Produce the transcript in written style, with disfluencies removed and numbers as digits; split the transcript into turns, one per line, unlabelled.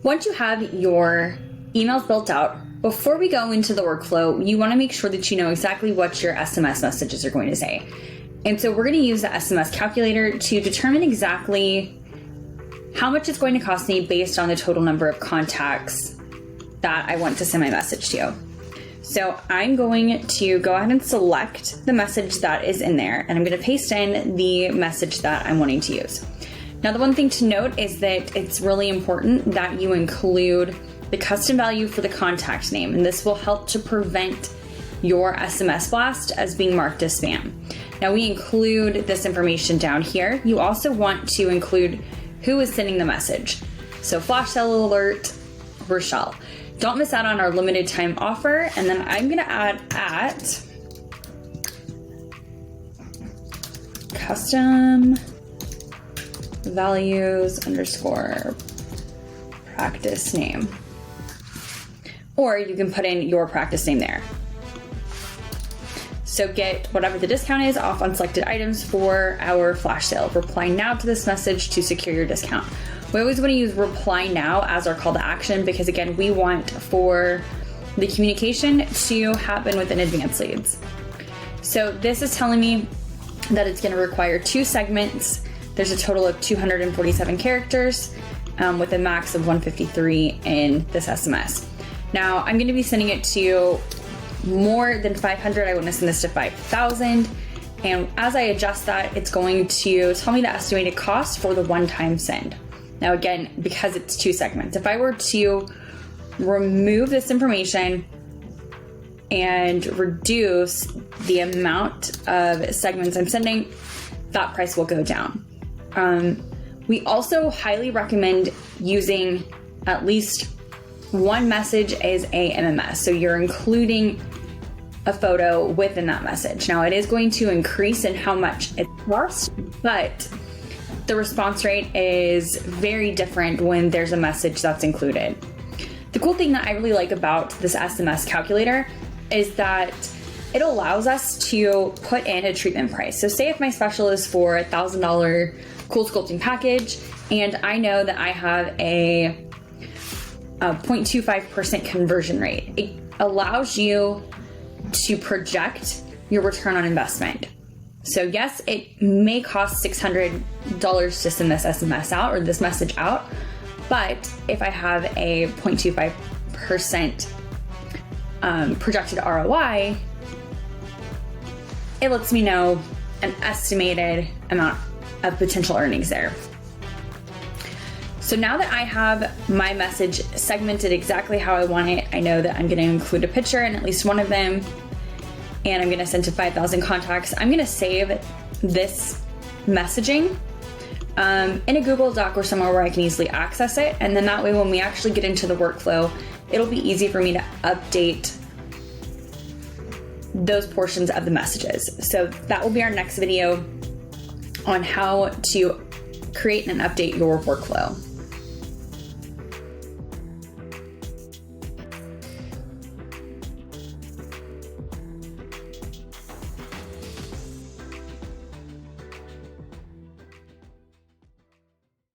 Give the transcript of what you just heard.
Once you have your emails built out, before we go into the workflow, you want to make sure that you know exactly what your SMS messages are going to say. And so we're going to use the SMS calculator to determine exactly how much it's going to cost me based on the total number of contacts that I want to send my message to. So I'm going to go ahead and select the message that is in there, and I'm going to paste in the message that I'm wanting to use. Now, the one thing to note is that it's really important that you include the custom value for the contact name, and this will help to prevent your SMS blast as being marked as spam. Now, we include this information down here. You also want to include who is sending the message. So flash sale alert, Rochelle. Don't miss out on our limited time offer. And then I'm gonna add at custom values _ practice name. Or you can put in your practice name there. So get whatever the discount is off on selected items for our flash sale. Reply now to this message to secure your discount. We always want to use reply now as our call to action because, again, we want for the communication to happen within ADvance Leads. So this is telling me that it's going to require 2 segments. There's a total of 247 characters with a max of 153 in this SMS. Now, I'm going to be sending it to more than 500. I want to send this to 5,000. And as I adjust that, it's going to tell me the estimated cost for the one-time send. Now, again, because it's 2 segments, if I were to remove this information and reduce the amount of segments I'm sending, that price will go down. We also highly recommend using at least one message as a MMS. So you're including a photo within that message. Now, it is going to increase in how much it costs, but the response rate is very different when there's a message that's included. The cool thing that I really like about this SMS calculator is that it allows us to put in a treatment price. So say if my special is for $1,000 cool sculpting package, and I know that I have a 0.25% conversion rate, it allows you to project your return on investment. So yes, it may cost $600 to send this SMS out or this message out, but if I have a 0.25% projected ROI, it lets me know an estimated amount of potential earnings there. So now that I have my message segmented exactly how I want it, I know that I'm going to include a picture in at least one of them, and I'm going to send to 5,000 contacts. I'm going to save this messaging in a Google Doc or somewhere where I can easily access it. And then that way, when we actually get into the workflow, it'll be easy for me to update those portions of the messages. So that will be our next video on how to create and update your workflow.